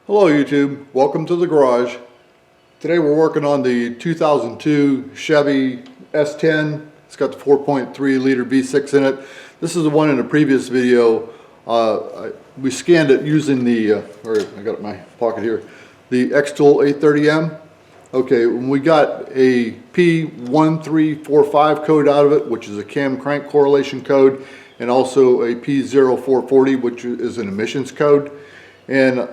Hello YouTube, welcome to the garage. Today we're working on the 2002 Chevy S10. It's got the 4.3 liter V6 in it. This is the one in a previous video. We scanned it using the, I got it in my pocket here, the X-Tool 830M. Okay, when we got a P1345 code out of it, which is a cam crank correlation code, and also a P0440, which is an emissions code. And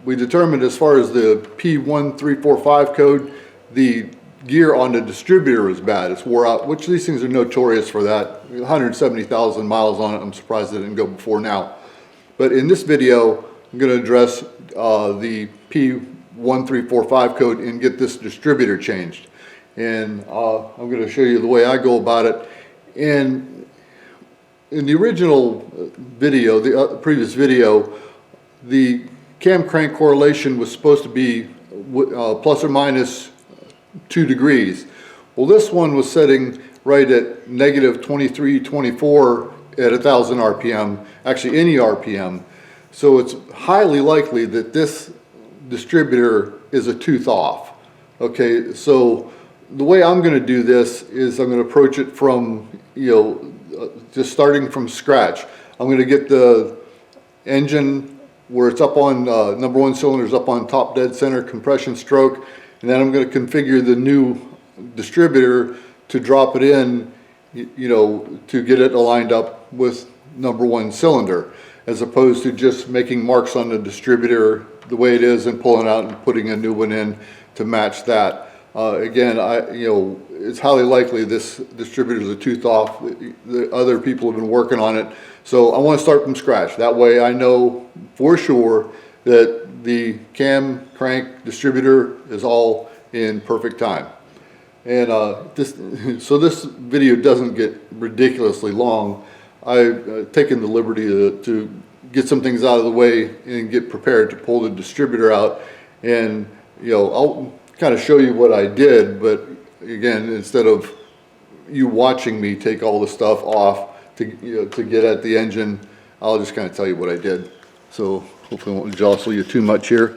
we determined, as far as the P1345 code, the gear on the distributor is bad. It's wore out, which these things are notorious for that. 170,000 miles on it. I'm surprised it didn't go before now. But in this video, I'm going to address the P1345 code and get this distributor changed. And I'm going to show you the way I go about it. And in the original video, the previous video, the cam crank correlation was supposed to be plus or minus 2 degrees. Well, this one was setting right at negative 2324 at 1000 RPM, actually any RPM. So it's highly likely that this distributor is a tooth off. Okay, so the way I'm going to do this is I'm going to approach it from, just starting from scratch. I'm going to get the engine where it's up on number one cylinder is up on top dead center, compression stroke, and then I'm going to configure the new distributor to drop it in, to get it aligned up with number one cylinder, as opposed to just making marks on the distributor the way it is and pulling out and putting a new one in to match that. Again, it's highly likely this distributor is a tooth off. The other people have been working on it. So I want to start from scratch. That way I know for sure that the cam crank distributor is all in perfect time. And so this video doesn't get ridiculously long. I've taken the liberty to get some things out of the way and get prepared to pull the distributor out. And I'll kind of show you what I did, but again, instead of you watching me take all the stuff off to get at the engine, I'll just kind of tell you what I did. So hopefully I won't jostle you too much here.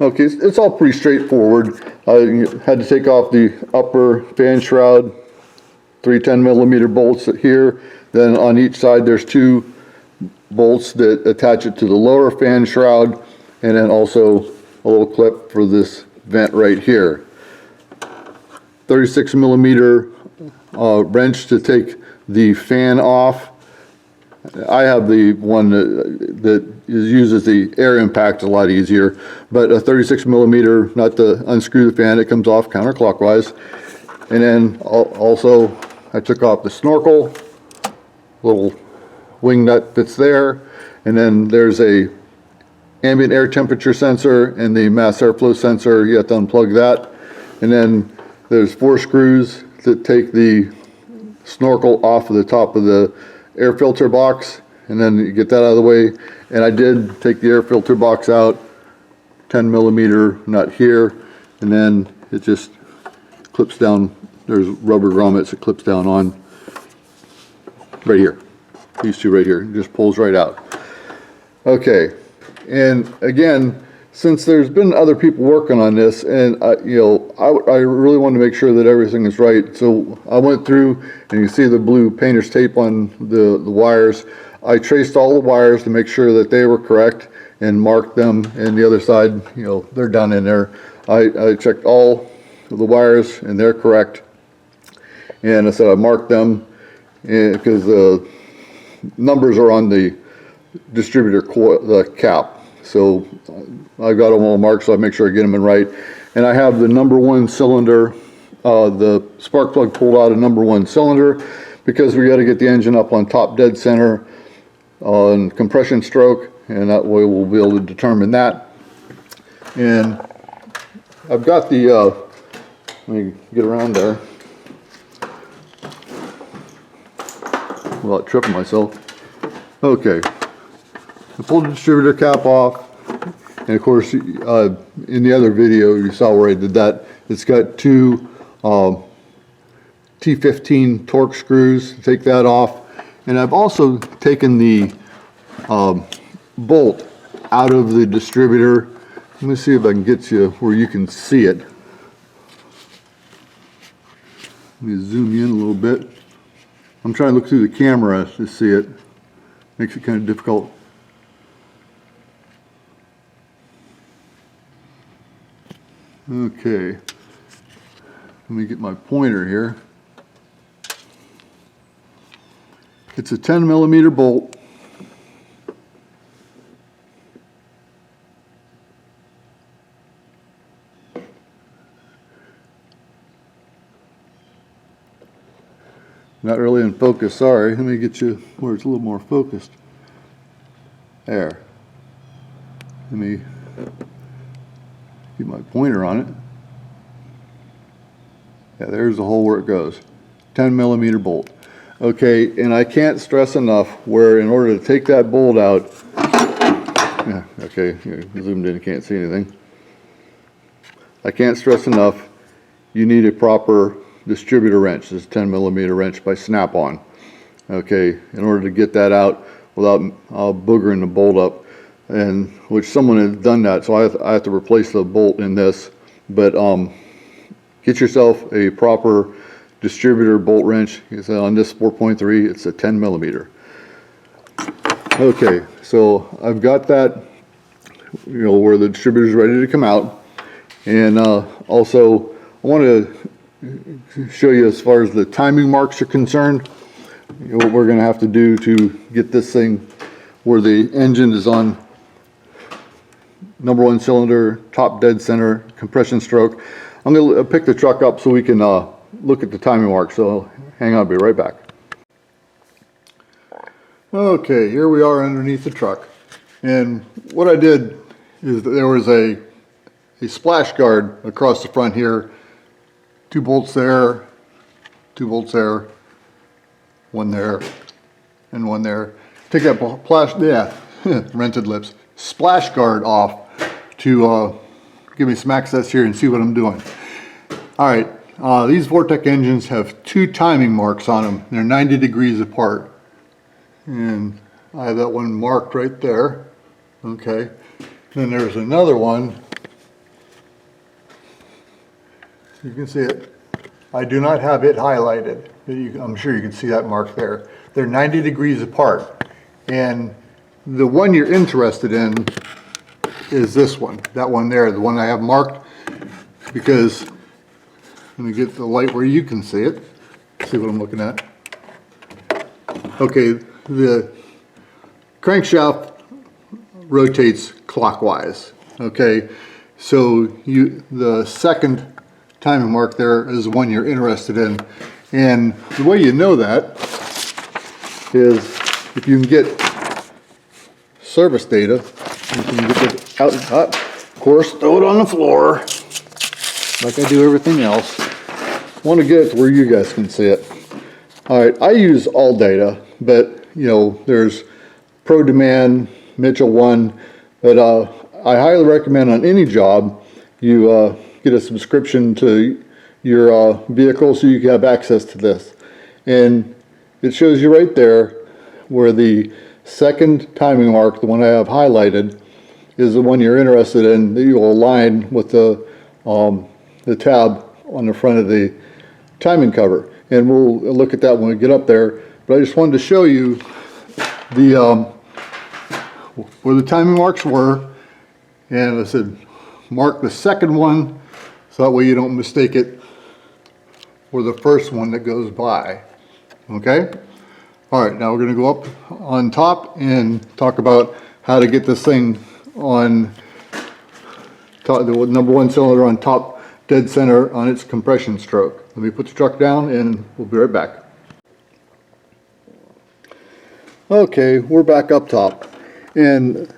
Okay, it's all pretty straightforward. I had to take off the upper fan shroud, 310mm bolts here. Then on each side there's 2 bolts that attach it to the lower fan shroud, and then also a little clip for this vent right here. 36mm wrench to take the fan off. I have the one that uses the air impact, a lot easier, but a 36mm nut to unscrew the fan. It comes off counterclockwise. And then also I took off the snorkel, little wing nut that's there, and then there's a ambient air temperature sensor and the mass airflow sensor. You have to unplug that. And then there's 4 screws that take the snorkel off of the top of the air filter box, and then you get that out of the way. And I did take the air filter box out, 10mm nut here, and then it just clips down. There's rubber grommets it clips down on right here. These 2 right here, it just pulls right out. Okay, and again, since there's been other people working on this, and I really want to make sure that everything is right, so I went through, and you see the blue painter's tape on the wires. I traced all the wires to make sure that they were correct and marked them, and the other side, they're down in there. I checked all of the wires and they're correct, and I said I marked them because the numbers are on the distributor the cap. So I got them all marked, so I make sure I get them in right. And I have the number one cylinder, the spark plug pulled out of number one cylinder, because we got to get the engine up on top dead center on compression stroke, and that way we'll be able to determine that. And I've got the, let me get around there without tripping myself. Okay, I pulled the distributor cap off, and of course in the other video you saw where I did that. It's got 2 T15 torque screws, take that off. And I've also taken the bolt out of the distributor. Let me see if I can get you where you can see it. Let me zoom in a little bit. I'm trying to look through the camera to see it. Makes it kind of difficult. Okay. Let me get my pointer here. It's a 10mm bolt. Not really in focus, sorry. Let me get you where it's a little more focused. There. Let me get my pointer on it. Yeah, there's the hole where it goes. 10mm bolt. Okay, and I can't stress enough where in order to take that bolt out, yeah, okay, zoomed in, you can't see anything. I can't stress enough, you need a proper distributor wrench. This is a 10mm wrench by Snap-on. Okay, in order to get that out without boogering the bolt up, and which someone has done that, so I have to replace the bolt in this. But get yourself a proper distributor bolt wrench. It's on this 4.3, it's a 10mm. Okay, so I've got that, where the distributor is ready to come out, and also I want to show you as far as the timing marks are concerned, what we're going to have to do to get this thing where the engine is on #1 cylinder, top dead center, compression stroke. I'm going to pick the truck up so we can look at the timing marks, so hang on, I'll be right back. Okay, here we are underneath the truck, and what I did is that there was a splash guard across the front here. 2 bolts there, 2 bolts there, 1 there, and 1 there. Take that rented lips, splash guard off to give me some access here and see what I'm doing. All right, these Vortec engines have 2 timing marks on them. They're 90 degrees apart. And I have that one marked right there. Okay, then there's another one. You can see it. I do not have it highlighted. I'm sure you can see that mark there. They're 90 degrees apart. And the one you're interested in is this one. That one there, the one I have marked, because let me get the light where you can see it. See what I'm looking at. Okay, the crankshaft rotates clockwise. Okay, so the second timing mark there is the one you're interested in, and the way you know that is if you can get service data, you can get it out and up. Of course, throw it on the floor like I do everything else. I want to get it to where you guys can see it. All right, I use all data, but there's Pro Demand, Mitchell 1, but I highly recommend on any job you get a subscription to your vehicle so you can have access to this. And it shows you right there where the second timing mark, the one I have highlighted, is the one you're interested in, that you will align with the tab on the front of the timing cover. And we'll look at that when we get up there. But I just wanted to show you the where the timing marks were, and I said mark the second one so that way you don't mistake it for the first one that goes by. Okay? Alright, now we're going to go up on top and talk about how to get this thing on top, the #1 cylinder on top dead center on its compression stroke. Let me put the truck down and we'll be right back. Okay, we're back up top, and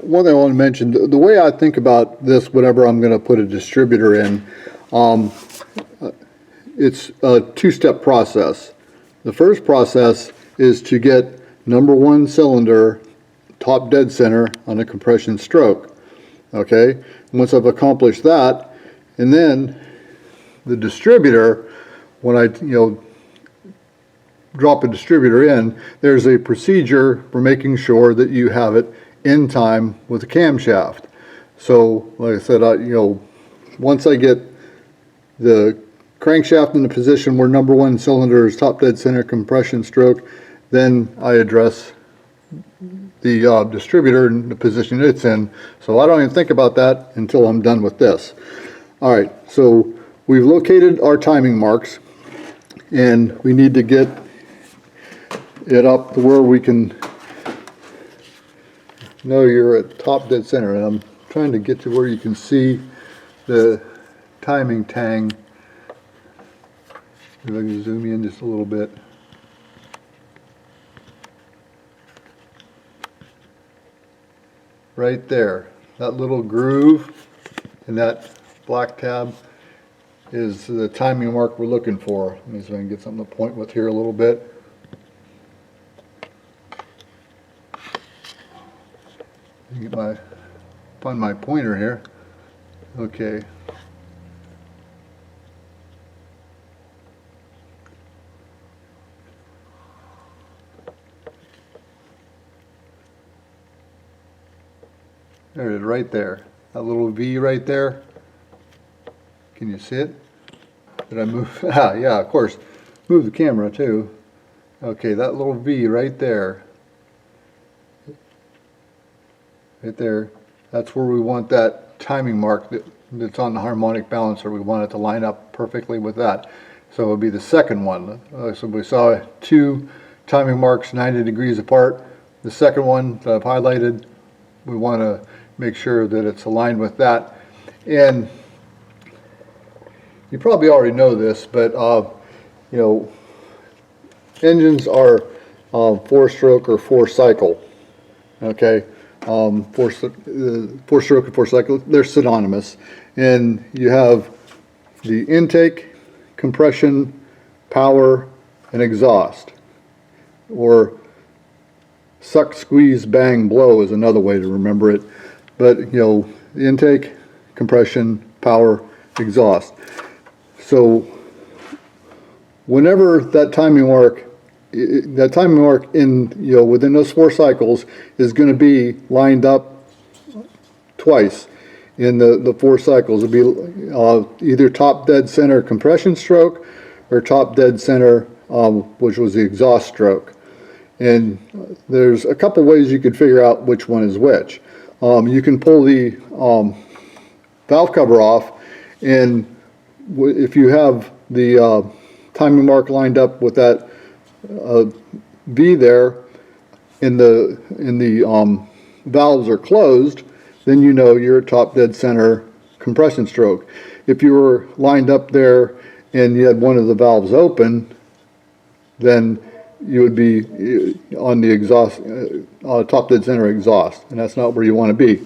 one thing I want to mention, the way I think about this whenever I'm going to put a distributor in, it's a 2-step process. The first process is to get #1 cylinder top dead center on a compression stroke. Okay, once I've accomplished that, and then the distributor when I, drop a distributor in, there's a procedure for making sure that you have it in time with the camshaft. So, like I said, once I get the crankshaft in the position where number one cylinder is top dead center compression stroke, then I address the distributor in the position it's in. So I don't even think about that until I'm done with this. All right, so we've located our timing marks, and we need to get it up to where we can know you're at top dead center. And I'm trying to get to where you can see the timing tang. If I can zoom in just a little bit. Right there, that little groove and that black tab is the timing mark we're looking for. Let me see if I can get something to point with here a little bit. Find my pointer here. Okay. There it is, right there. That little V right there. Can you see it? Did I move? Ah, yeah, of course. Move the camera too. Okay, that little V right there. Right there. That's where we want that timing mark that's on the harmonic balancer. We want it to line up perfectly with that. So it would be the second one. So we saw two timing marks 90 degrees apart. The second one that I've highlighted, we want to make sure that it's aligned with that. And you probably already know this, but engines are 4-stroke or 4-cycle. Okay, 4-stroke and 4-cycle, they're synonymous. And you have the intake, compression, power, and exhaust. Or suck, squeeze, bang, blow is another way to remember it. But the intake, compression, power, exhaust. So whenever that timing mark in within those 4 cycles is going to be lined up twice in the 4 cycles. It'll be either top dead center compression stroke or top dead center, which was the exhaust stroke. And there's a couple ways you could figure out which one is which. You can pull the valve cover off, and if you have the timing mark lined up with that V there, and the valves are closed, then you know you're at top dead center compression stroke. If you were lined up there and you had one of the valves open, then you would be on the exhaust, top dead center exhaust, and that's not where you want to be.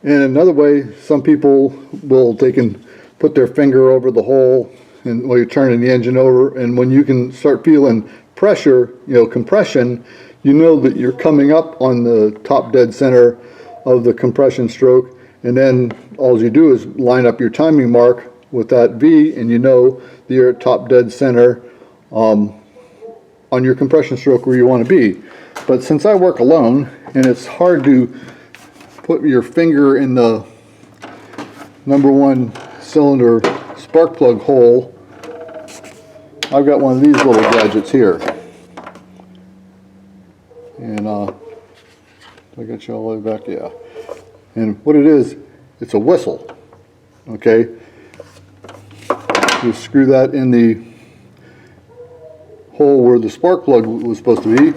And another way, some people will take and put their finger over the hole, and while you're turning the engine over, and when you can start feeling pressure, compression, you know that you're coming up on the top dead center of the compression stroke, and then all you do is line up your timing mark with that V, and you know that you're at top dead center on your compression stroke where you want to be. But since I work alone, and it's hard to put your finger in the number 1 cylinder spark plug hole, I've got one of these little gadgets here. And I got you all the way back, yeah. And what it is, it's a whistle. Okay, you screw that in the hole where the spark plug was supposed to be,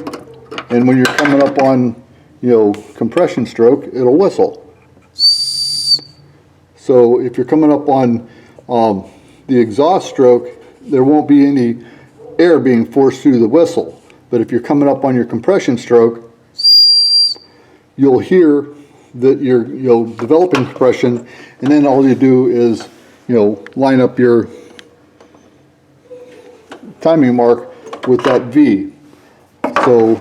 and when you're coming up on compression stroke, it'll whistle. So if you're coming up on the exhaust stroke, there won't be any air being forced through the whistle. But if you're coming up on your compression stroke, you'll hear that you're developing compression, and then all you do is line up your timing mark with that V. So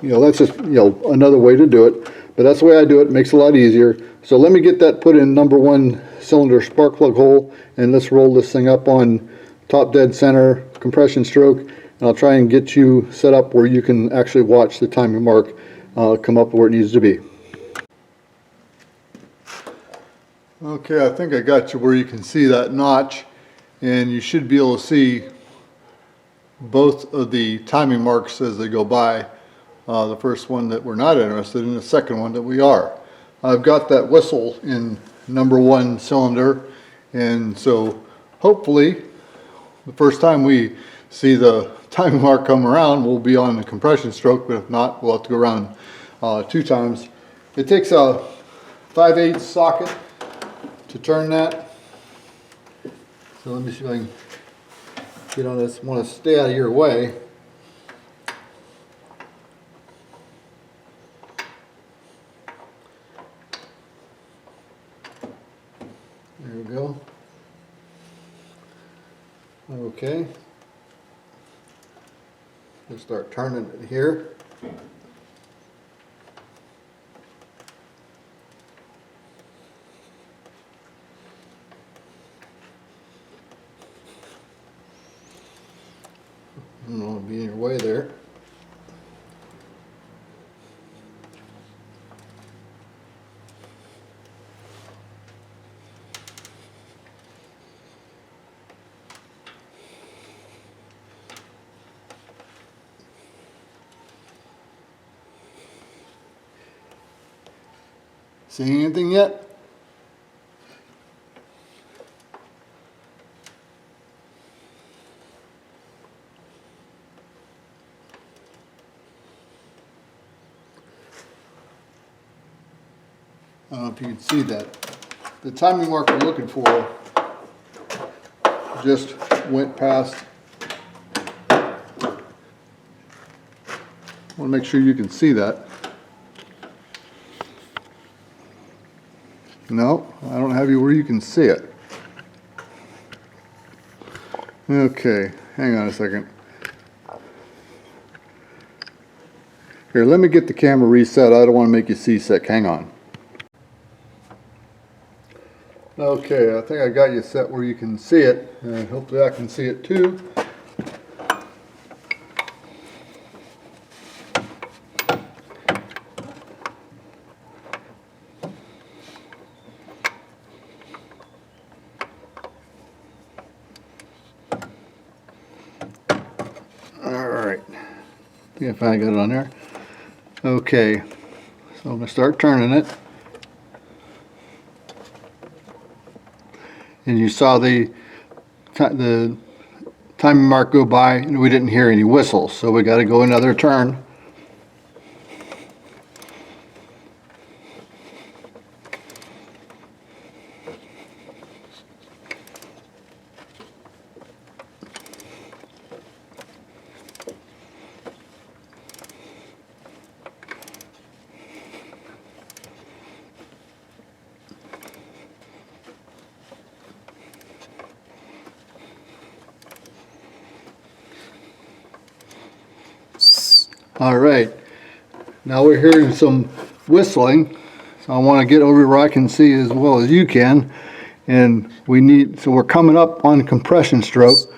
that's just another way to do it, but that's the way I do it. It makes it a lot easier. So let me get that put in number 1 cylinder spark plug hole, and let's roll this thing up on top dead center compression stroke, and I'll try and get you set up where you can actually watch the timing mark come up where it needs to be. Okay, I think I got you where you can see that notch, and you should be able to see both of the timing marks as they go by. The first one that we're not interested in, the second one that we are. I've got that whistle in number 1 cylinder, and so hopefully the first time we see the timing mark come around we'll be on the compression stroke, but if not we'll have to go around 2 times. It takes a 5/8 socket to turn that. So let me see if I can get on this. I want to stay out of your way. There we go. Okay. Let's start turning it here. I don't want to be in your way there. See anything yet? I don't know if you can see that. The timing mark we're looking for just went past. I want to make sure you can see that. No, I don't have you where you can see it. Okay, hang on a second. Here, let me get the camera reset. I don't want to make you seasick. Hang on. Okay, I think I got you set where you can see it, and hopefully I can see it too. Alright, I think I finally got it on there. Okay, so I'm going to start turning it. And you saw the timing mark go by and we didn't hear any whistles, so we got to go another turn. All right, now we're hearing some whistling, so I want to get over where I can see as well as you can, and so we're coming up on compression stroke.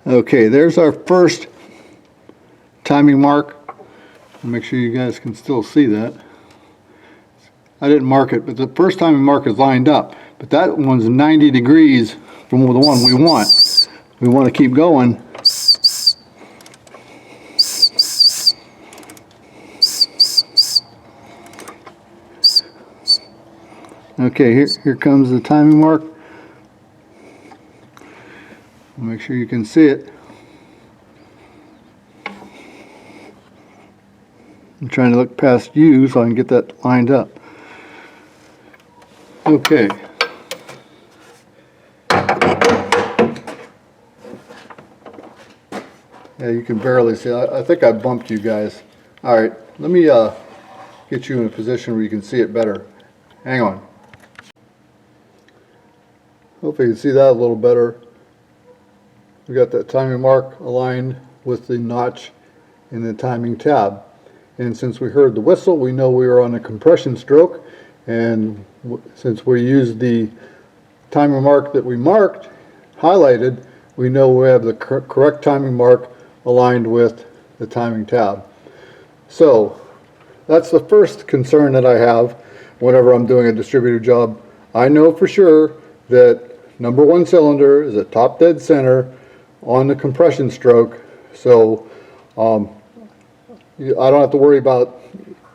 Okay, there's our first timing mark. Make sure you guys can still see that. I didn't mark it, but the first timing mark is lined up. But that one's 90 degrees from the one we want. We want to keep going. Okay, here comes the timing mark. Make sure you can see it. I'm trying to look past you so I can get that lined up. Okay. Yeah, you can barely see. I think I bumped you guys. All right, let me get you in a position where you can see it better. Hang on. Hopefully you can see that a little better. We got that timing mark aligned with the notch in the timing tab. And since we heard the whistle, we know we were on a compression stroke. And since we used the timer mark that we marked, highlighted, we know we have the correct timing mark aligned with the timing tab. So that's the first concern that I have whenever I'm doing a distributor job. I know for sure that number one cylinder is at top dead center on the compression stroke, so I don't have to worry about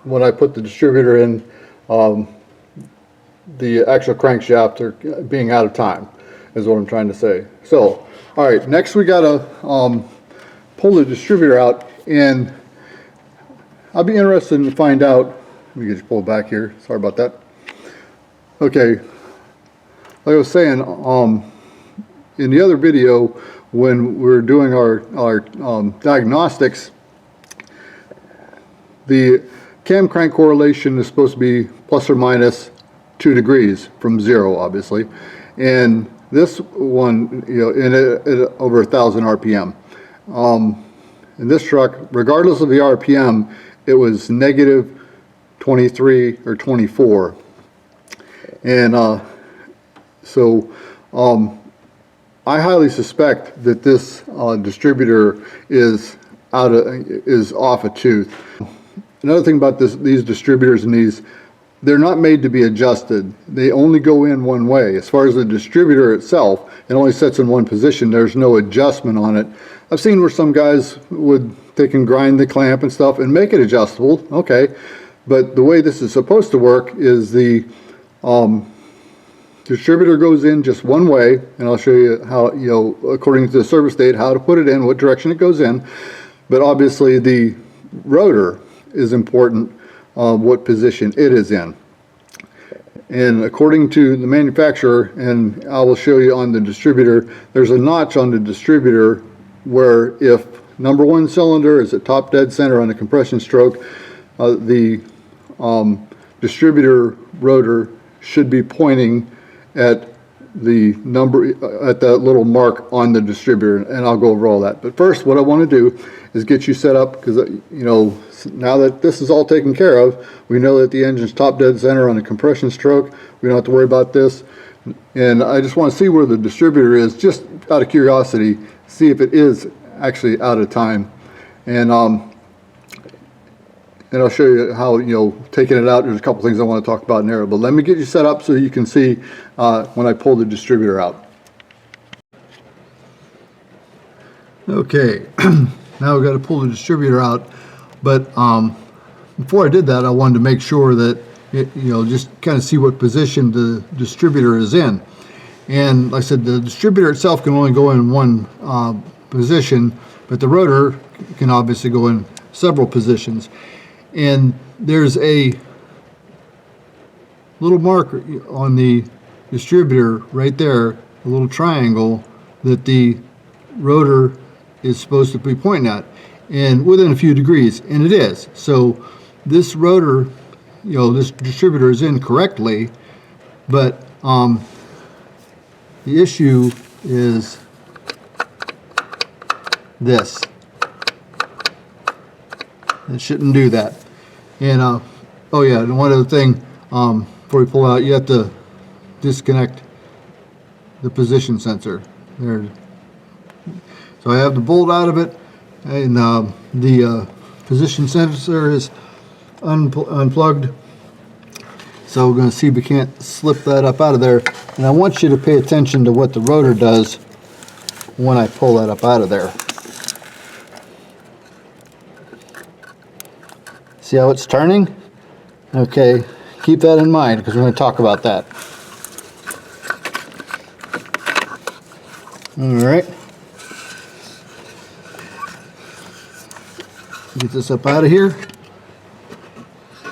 when I put the distributor in the actual crankshaft or being out of time, is what I'm trying to say. So, all right, next we gotta pull the distributor out, and I'll be interested to find out. Let me just pull back here. Sorry about that. Okay, like I was saying, in the other video when we were doing our diagnostics, the cam crank correlation is supposed to be plus or minus 2 degrees from 0, obviously, and this one, in over 1,000 RPM. In this truck, regardless of the RPM, it was negative 23 or 24, and so I highly suspect that this distributor is off a tooth. Another thing about these distributors and they're not made to be adjusted. They only go in one way. As far as the distributor itself, it only sets in one position. There's no adjustment on it. I've seen where some guys they can grind the clamp and stuff and make it adjustable. Okay, but the way this is supposed to work is the distributor goes in just one way, and I'll show you how, according to the service date, how to put it in, what direction it goes in. But obviously the rotor is important, what position it is in. And according to the manufacturer, and I will show you on the distributor, there's a notch on the distributor where if number one cylinder is at top dead center on the compression stroke, the distributor rotor should be pointing at the number, at that little mark on the distributor, and I'll go over all that. But first, what I want to do is get you set up, because now that this is all taken care of, we know that the engine's top dead center on a compression stroke. We don't have to worry about this, and I just want to see where the distributor is, just out of curiosity, see if it is actually out of time, and I'll show you how, taking it out, there's a couple things I want to talk about in there, but let me get you set up so you can see when I pull the distributor out. Okay, now we've got to pull the distributor out, but before I did that, I wanted to make sure that, just kind of see what position the distributor is in. And like I said, the distributor itself can only go in one position, but the rotor can obviously go in several positions. And there's a little marker on the distributor right there, a little triangle that the rotor is supposed to be pointing at, and within a few degrees, and it is. So this rotor, this distributor is in correctly, but the issue is this. It shouldn't do that. And oh yeah, and one other thing, before we pull out, you have to disconnect the position sensor there. So I have the bolt out of it, and the position sensor is unplugged. So we're going to see if we can't slip that up out of there. And I want you to pay attention to what the rotor does when I pull that up out of there. See how it's turning? Okay, keep that in mind because we're going to talk about that. Alright. Get this up out of here.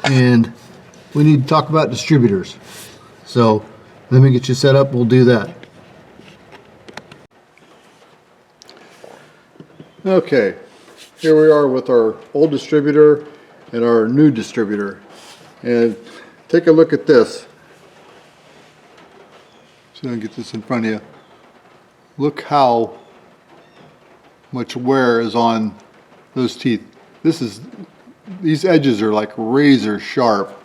And we need to talk about distributors. So let me get you set up, we'll do that. Okay, here we are with our old distributor and our new distributor. And take a look at this. So I'll get this in front of you. Look how much wear is on those teeth. These edges are like razor sharp.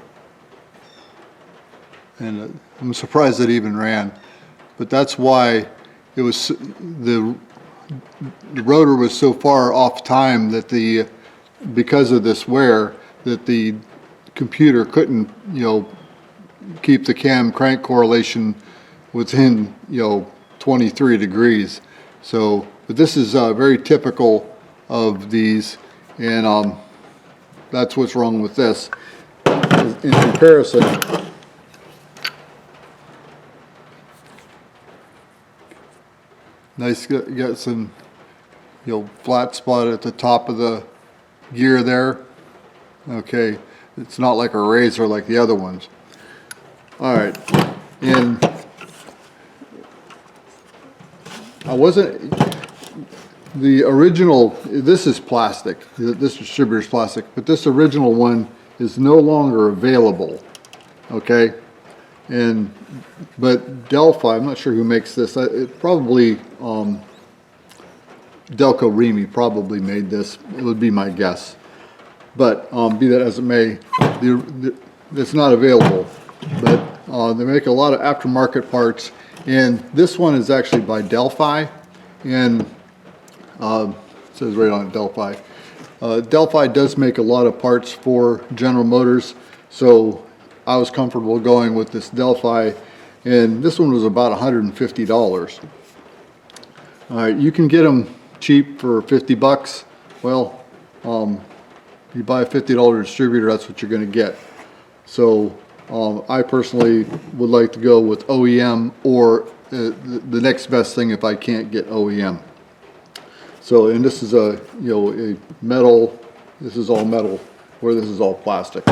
And I'm surprised it even ran. But that's why it was the rotor was so far off time that because of this wear that the computer couldn't keep the cam crank correlation within 23 degrees. So but this is very typical of these, and that's what's wrong with this. In comparison, nice, got some flat spot at the top of the gear there. Okay, it's not like a razor like the other ones. All right, and the original, this is plastic, this distributor is plastic, but this original one is no longer available, okay? But Delphi, I'm not sure who makes this, it probably, Delco Remy probably made this, it would be my guess. But be that as it may, it's not available, but they make a lot of aftermarket parts, and this one is actually by Delphi, and it says right on it, Delphi. Delphi does make a lot of parts for General Motors, so I was comfortable going with this Delphi, and this one was about $150. All right, you can get them cheap for 50 bucks. Well, you buy a $50 distributor, that's what you're going to get. So I personally would like to go with OEM or the next best thing if I can't get OEM. So, and this is a metal. This is all metal, where this is all plastic.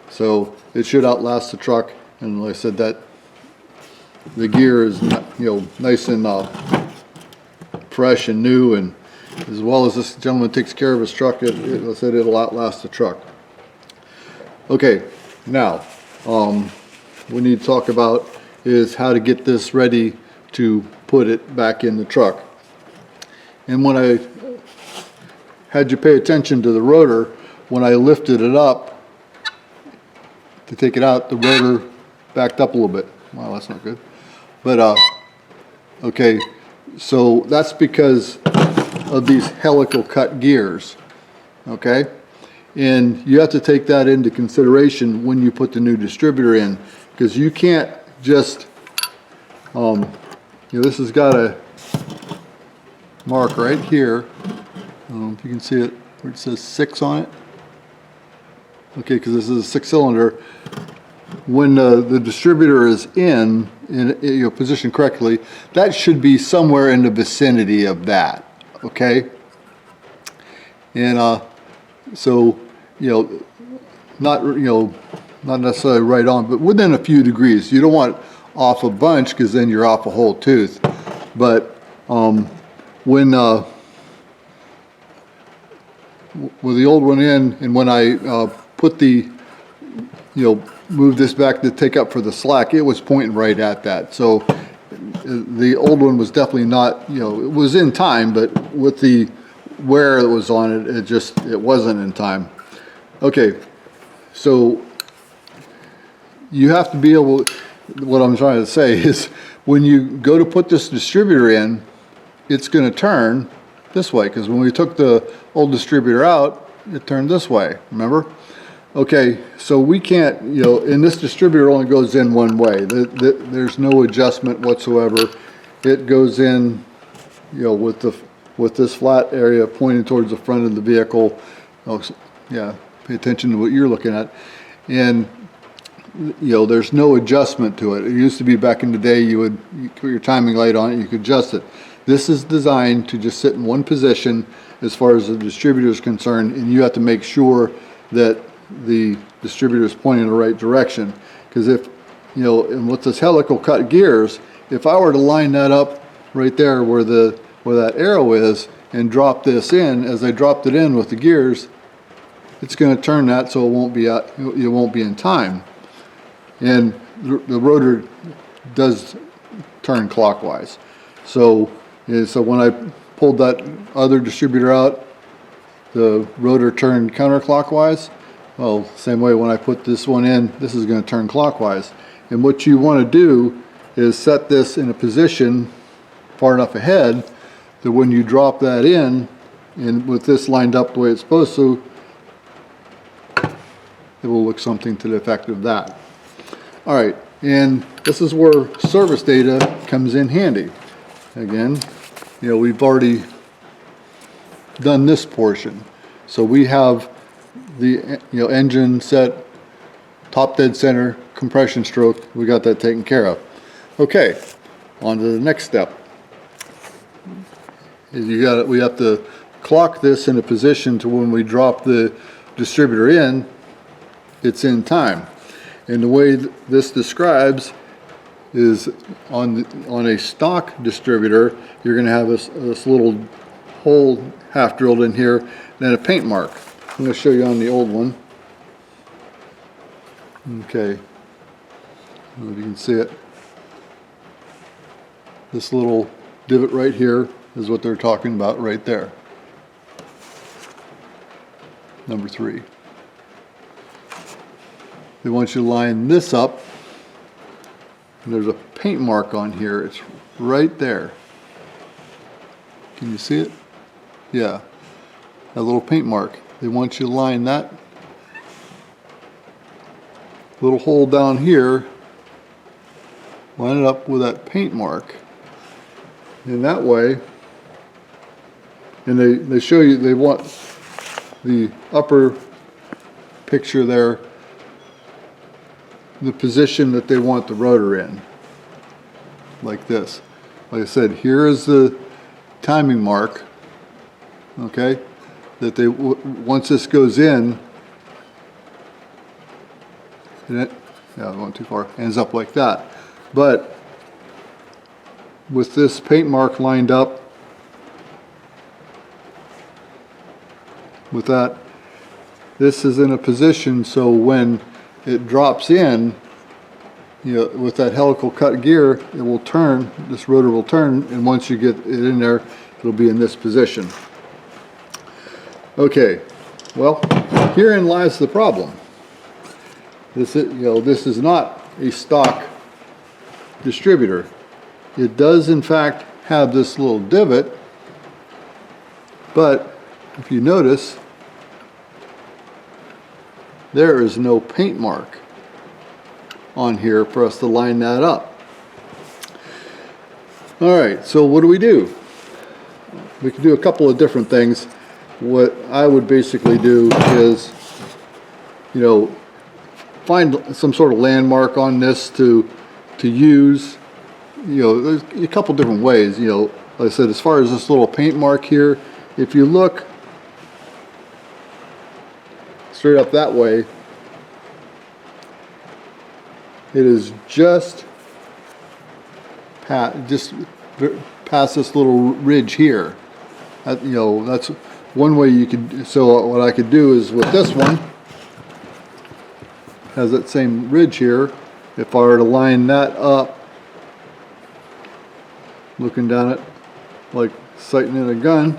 So it should outlast the truck. And like I said, that the gear is nice and fresh and new, and as well as this gentleman takes care of his truck, I said it'll outlast the truck. Okay, now we need to talk about is how to get this ready to put it back in the truck. And when I had you pay attention to the rotor, when I lifted it up to take it out, the rotor backed up a little bit. Wow, that's not good. But okay, so that's because of these helical cut gears, okay? And you have to take that into consideration when you put the new distributor in, because you can't just, this has got a mark right here. I don't know if you can see it where it says 6 on it. Okay, because this is a 6-cylinder. When the distributor is in positioned correctly, that should be somewhere in the vicinity of that. Okay, and so not necessarily right on, but within a few degrees. You don't want off a bunch, because then you're off a whole tooth. But when with the old one in, and when I put the move this back to take up for the slack, it was pointing right at that. So the old one was definitely not, it was in time, but with the wear that was on it, it wasn't in time. Okay, so you have to be able, what I'm trying to say is, when you go to put this distributor in, it's going to turn this way, because when we took the old distributor out, it turned this way, remember? Okay, so we can't, and this distributor only goes in one way. There's no adjustment whatsoever. It goes in, with this flat area pointing towards the front of the vehicle. Oh, yeah, pay attention to what you're looking at. And, there's no adjustment to it. It used to be back in the day, you put your timing light on it, you could adjust it. This is designed to just sit in one position as far as the distributor is concerned, and you have to make sure that the distributor is pointing in the right direction. Because if, and with this helical cut gears, if I were to line that up right there where that arrow is, and drop this in, as I dropped it in with the gears, it's going to turn that so it won't be in time. And the rotor does turn clockwise. So when I pulled that other distributor out, the rotor turned counterclockwise. Well, same way when I put this one in, this is going to turn clockwise. And what you want to do is set this in a position far enough ahead that when you drop that in, and with this lined up the way it's supposed to, it will look something to the effect of that. All right, and this is where service data comes in handy. Again, we've already done this portion. So we have the engine set, top dead center, compression stroke. We got that taken care of. Okay, on to the next step. We have to clock this in a position to when we drop the distributor in, it's in time. And the way this describes is on a stock distributor, you're going to have this little hole half drilled in here, and then a paint mark. I'm going to show you on the old one. Okay, I don't know if you can see it. This little divot right here is what they're talking about right there. Number 3. They want you to line this up, and there's a paint mark on here. It's right there. Can you see it? Yeah, that little paint mark. They want you to line that little hole down here, line it up with that paint mark. In that way, and they show you, they want the upper picture there, the position that they want the rotor in, like this. Like I said, here is the timing mark, okay, that they, once this goes in, and it, yeah, I went too far, ends up like that. But with this paint mark lined up with that, this is in a position so when it drops in, with that helical cut gear, it will turn, this rotor will turn, and once you get it in there, it'll be in this position. Okay, well, herein lies the problem. This is not a stock distributor. It does in fact have this little divot, but if you notice, there is no paint mark on here for us to line that up. All right, so what do? We can do a couple of different things. What I would basically do is, find some sort of landmark on this to use. There's a couple different ways. Like I said, as far as this little paint mark here, if you look straight up that way, it is just past this little ridge here. That's one way you could. So what I could do is with this one, has that same ridge here. If I were to line that up, looking down it like sighting in a gun,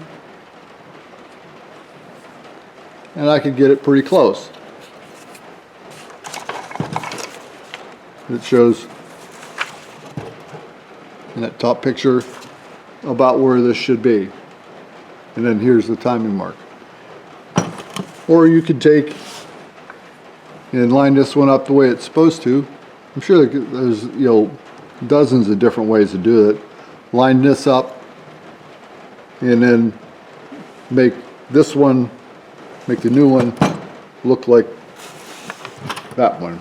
and I could get it pretty close. It shows in that top picture about where this should be. And then here's the timing mark. Or you could take and line this one up the way it's supposed to. I'm sure there's dozens of different ways to do it. Line this up and then make the new one look like that one.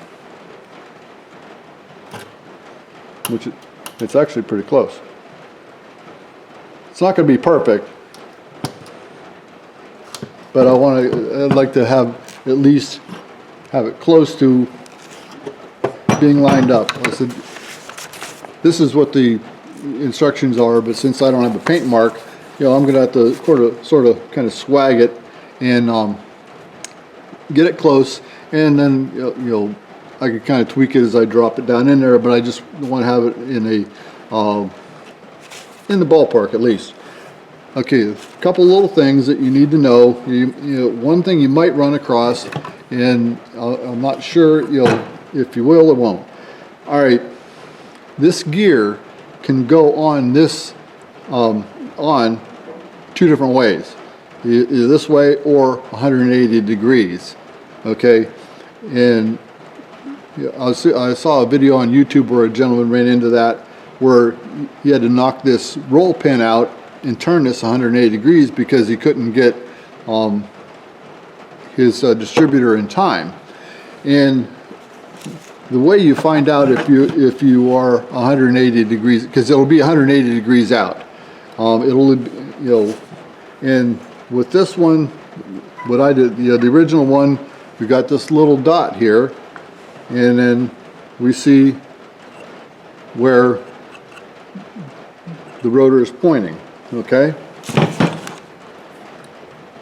Which it's actually pretty close. It's not going to be perfect, but I'd like to have at least have it close to being lined up. I said, this is what the instructions are, but since I don't have a paint mark, I'm gonna have to sort of kind of swag it and get it close, and then I can kind of tweak it as I drop it down in there, but I just want to have it in the ballpark at least. Okay, a couple little things that you need to know. One thing you might run across, and I'm not sure if you will or won't. All right, this gear can go on this on two different ways, either this way or 180 degrees. Okay, and I saw a video on YouTube where a gentleman ran into that, where he had to knock this roll pin out and turn this 180 degrees because he couldn't get his distributor in time. And the way you find out if you are 180 degrees, because it'll be 180 degrees out. And with this one, what I did, the original one, we got this little dot here, and then we see where the rotor is pointing. Okay,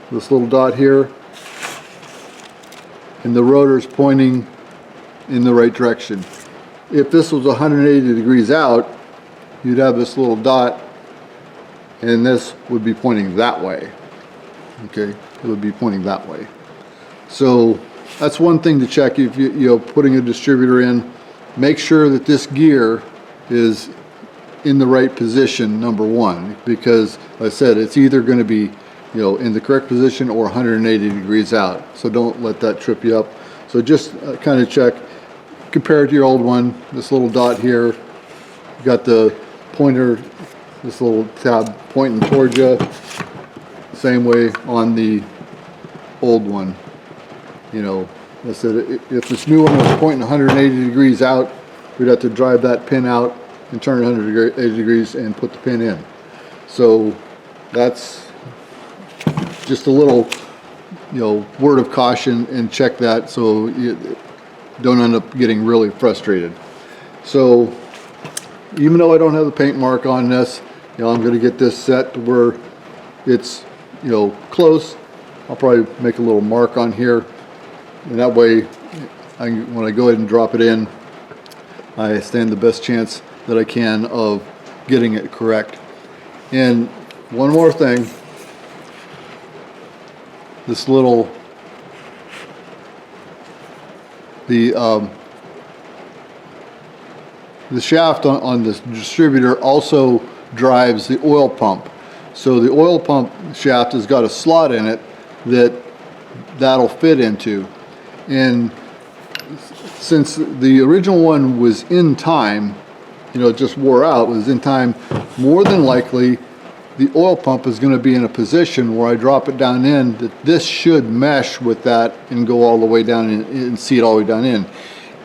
this little dot here, and the rotor is pointing in the right direction. If this was 180 degrees out, you'd have this little dot, and this would be pointing that way. Okay, it would be pointing that way. So that's one thing to check if you're putting a distributor in. Make sure that this gear is in the right position, number one, because like I said, it's either going to be in the correct position or 180 degrees out. So don't let that trip you up. So just kind of check, compare it to your old one. This little dot here, you got the pointer, this little tab pointing towards you. Same way on the old one. I said if this new one was pointing 180 degrees out, we'd have to drive that pin out and turn it 180 degrees and put the pin in. So that's just a little word of caution, and check that so you don't end up getting really frustrated. So even though I don't have the paint mark on this, I'm going to get this set to where it's close. I'll probably make a little mark on here, and that way when I go ahead and drop it in, I stand the best chance that I can of getting it correct. And one more thing, this little the shaft on this distributor also drives the oil pump. So the oil pump shaft has got a slot in it that'll fit into. And since the original one was in time, it just wore out, was in time, more than likely the oil pump is going to be in a position where I drop it down in, that this should mesh with that and go all the way down in, and seat all the way down in.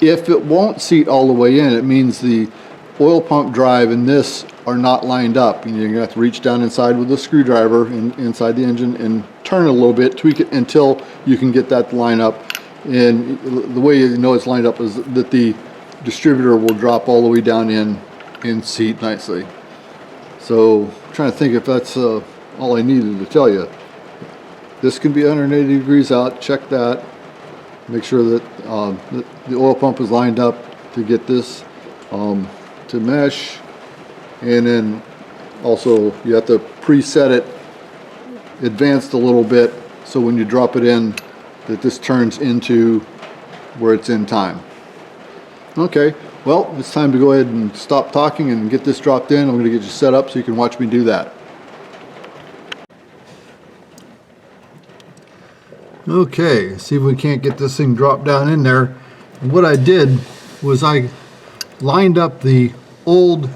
If it won't seat all the way in, it means the oil pump drive and this are not lined up, and you're going to have to reach down inside with a screwdriver inside the engine and turn it a little bit, tweak it until you can get that to line up. And the way you know it's lined up is that the distributor will drop all the way down in and seat nicely. So I'm trying to think if that's all I needed to tell you. This can be 180 degrees out. Check that. Make sure that the oil pump is lined up to get this to mesh. And then also you have to preset it advanced a little bit so when you drop it in that this turns into where it's in time. Okay, well, it's time to go ahead and stop talking and get this dropped in. I'm going to get you set up so you can watch me do that. Okay, see if we can't get this thing dropped down in there. And what I did was I lined up the old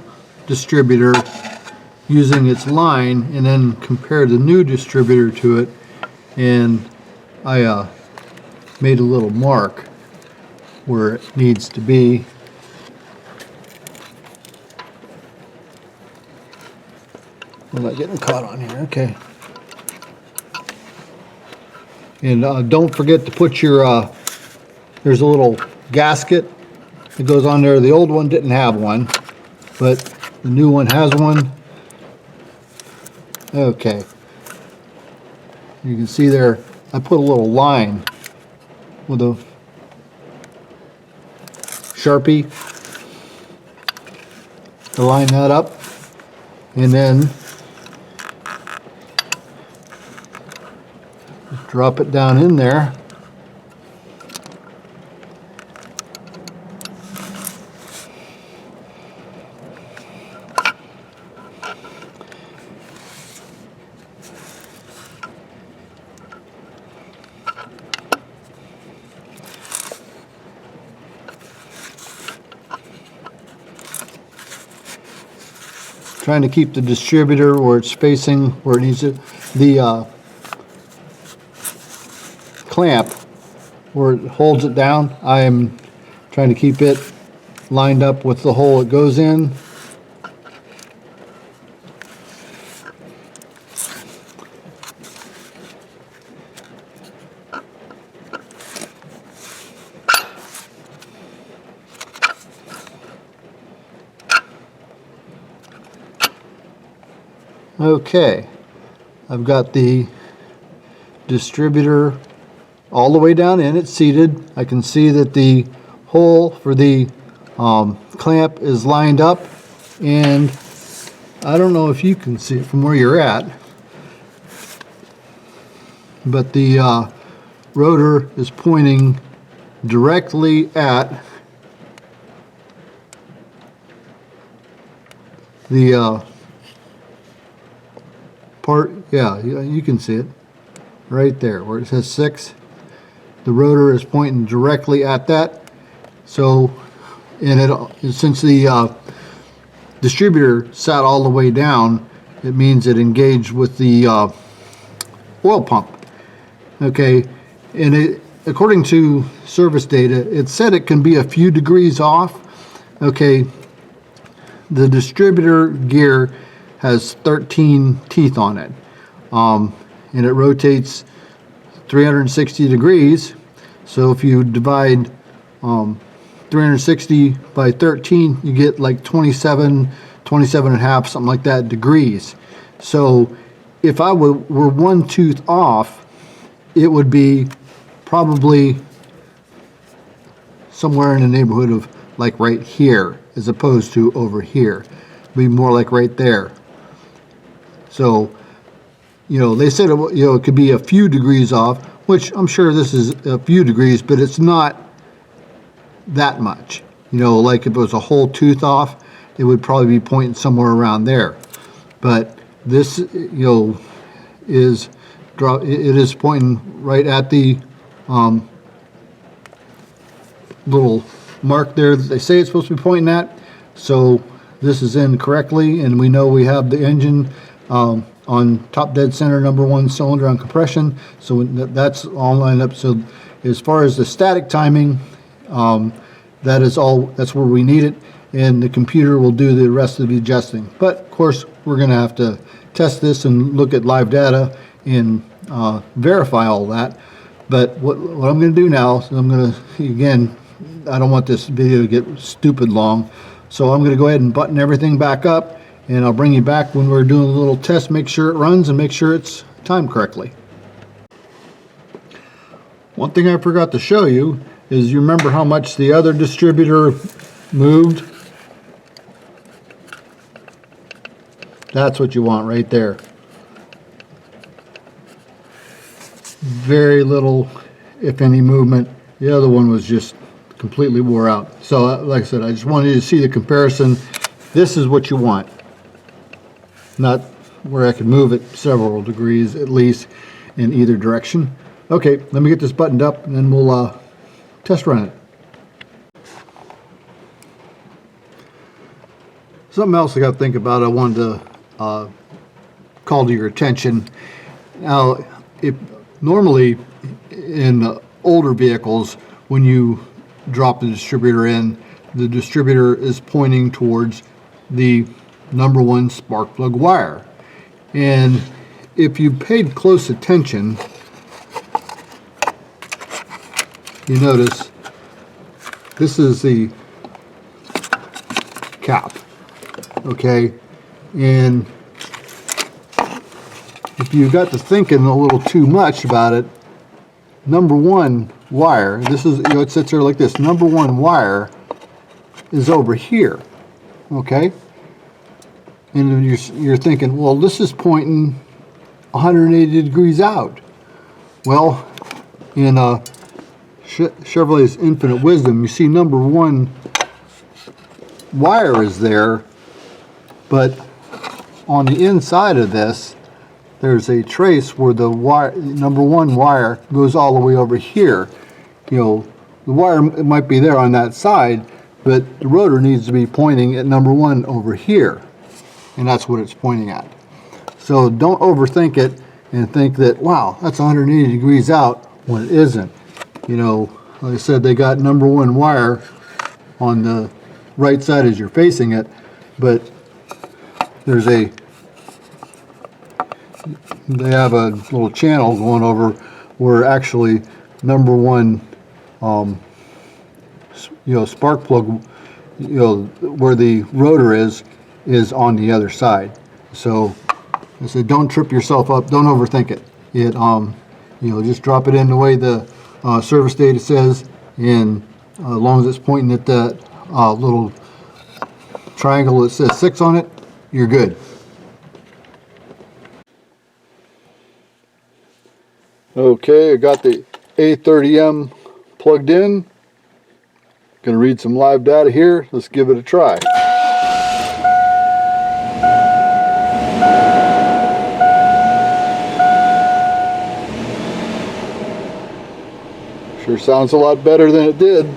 distributor using its line and then compared the new distributor to it, and I made a little mark where it needs to be. I'm not getting caught on here, okay. And don't forget to put your, there's a little gasket that goes on there. The old one didn't have one, but the new one has one. Okay. You can see there, I put a little line with a Sharpie to line that up, and then drop it down in there. Trying to keep the distributor where it's facing where it needs it. The clamp where it holds it down, I am trying to keep it lined up with the hole it goes in. Okay, I've got the distributor all the way down in, it's seated. I can see that the hole for the clamp is lined up, and I don't know if you can see it from where you're at, but the rotor is pointing directly at the part, yeah, you can see it right there where it says 6. The rotor is pointing directly at that. So, and it, since the distributor sat all the way down, it means it engaged with the oil pump. Okay, and it, according to service data, it said it can be a few degrees off. Okay, the distributor gear has 13 teeth on it, and it rotates 360 degrees. So if you divide 360 by 13, you get like 27 and a half, something like that, degrees. So if I were one tooth off, it would be probably somewhere in the neighborhood of like right here, as opposed to over here. It'd be more like right there. So, you know, they said, you know, it could be a few degrees off, which I'm sure this is a few degrees, but it's not that much. You know, like if it was a whole tooth off, it would probably be pointing somewhere around there. But this, you know, it is pointing right at the little mark there that they say it's supposed to be pointing at. So this is in correctly, and we know we have the engine on top dead center, number 1 cylinder on compression, so that's all lined up. So as far as the static timing, that's where we need it, and the computer will do the rest of the adjusting. But of course we're going to have to test this and look at live data and verify all that. But what I'm going to do now is I'm going to, again, I don't want this video to get stupid long, so I'm going to go ahead and button everything back up, and I'll bring you back when we're doing a little test, make sure it runs and make sure it's timed correctly. One thing I forgot to show you is, you remember how much the other distributor moved? That's what you want right there. Very little, if any, movement. The other one was just completely wore out. So like I said, I just wanted you to see the comparison. This is what you want. Not where I could move it several degrees at least in either direction. Okay, let me get this buttoned up and then we'll test run it. Something else I got to think about, I wanted to call to your attention. Now, if normally in older vehicles, when you drop the distributor in, the distributor is pointing towards the number 1 spark plug wire. And if you paid close attention, you notice this is the cap, okay? And if you got to thinking a little too much about it, number one wire, this is, it sits there like this, number one wire is over here, okay? And then you're thinking, well, this is pointing 180 degrees out. Well, in Chevrolet's infinite wisdom, you see number one wire is there, but on the inside of this, there's a trace where the wire, number one wire goes all the way over here. You know, the wire might be there on that side, but the rotor needs to be pointing at number one over here, and that's what it's pointing at. So don't overthink it and think that, wow, that's 180 degrees out, when it isn't. You know, like I said, they got number one wire on the right side as you're facing it, but they have a little channel going over where actually number one, spark plug, where the rotor is on the other side. So I said, don't trip yourself up, don't overthink it. Just drop it in the way the service data says, and as long as it's pointing at that little triangle that says 6 on it, you're good. Okay, I got the A30M plugged in. Gonna read some live data here. Let's give it a try. Sure sounds a lot better than it did.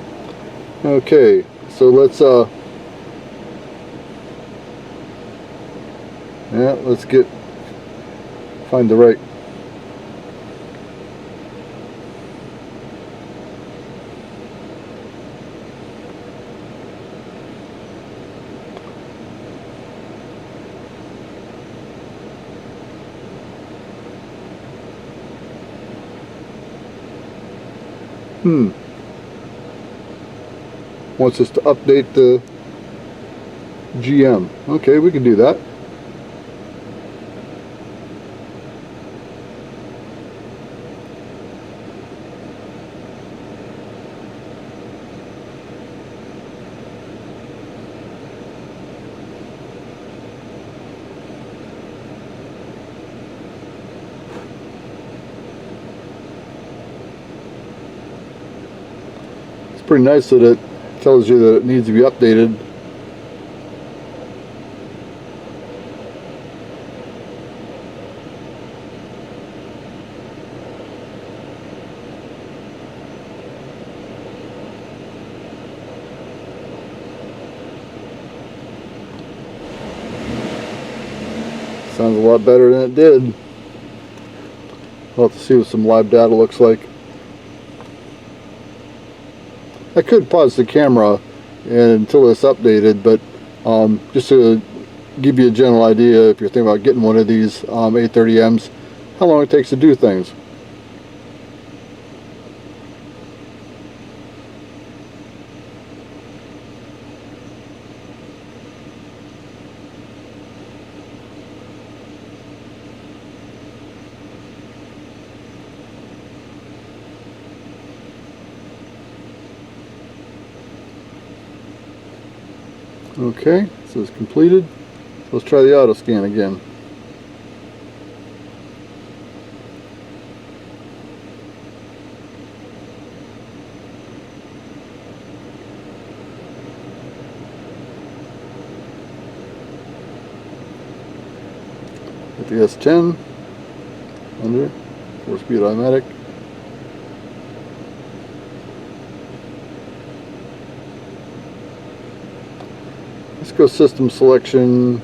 Okay, so let's find the right. Wants us to update the GM. Okay, we can do that. Pretty nice that it tells you that it needs to be updated. Sounds a lot better than it did. We'll have to see what some live data looks like. I could pause the camera until it's updated, but just to give you a general idea, if you're thinking about getting one of these A30Ms, how long it takes to do things. Okay, so it's completed. Let's try the auto scan again. With the S10 under 4-speed automatic. Let's go system selection.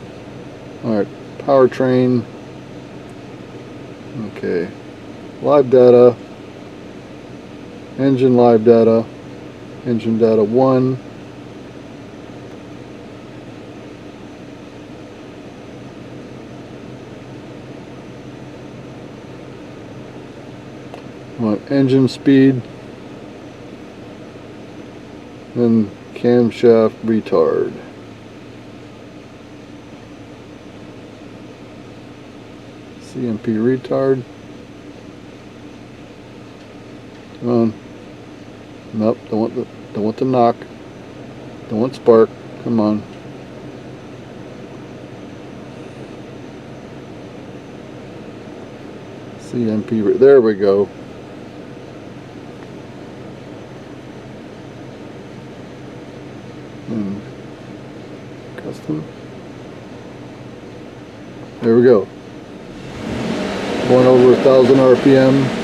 Alright, powertrain. Okay. Live data. Engine live data. Engine data 1. Engine speed. Then camshaft retard. CMP retard. Come on. Nope, don't want the knock. Don't want spark. Come on. CMP, there we go. And custom. There we go. Going over 1,000 RPM.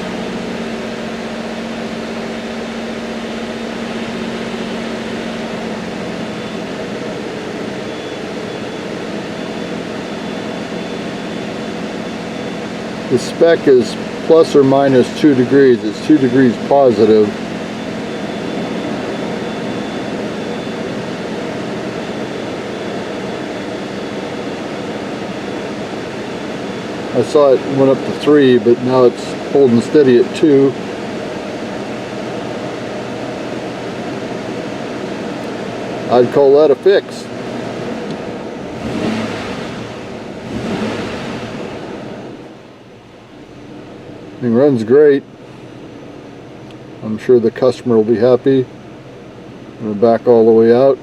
The spec is plus or minus 2 degrees. It's 2 degrees positive. I saw it went up to 3, but now it's holding steady at 2. I'd call that a fix. Thing runs great. I'm sure the customer will be happy. I'm going to back all the way out.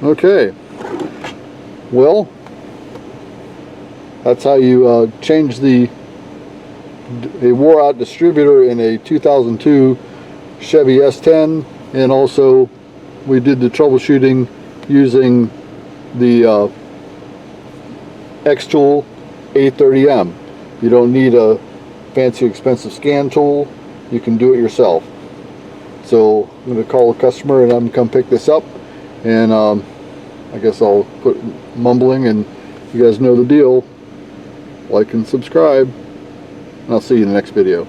Okay, well, that's how you change a wore out distributor in a 2002 Chevy S10, and also we did the troubleshooting using the X-Tool A30M. You don't need a fancy expensive scan tool, you can do it yourself. So I'm going to call the customer and I'm going to come pick this up, and I guess I'll put mumbling, and you guys know the deal. Like and subscribe, and I'll see you in the next video.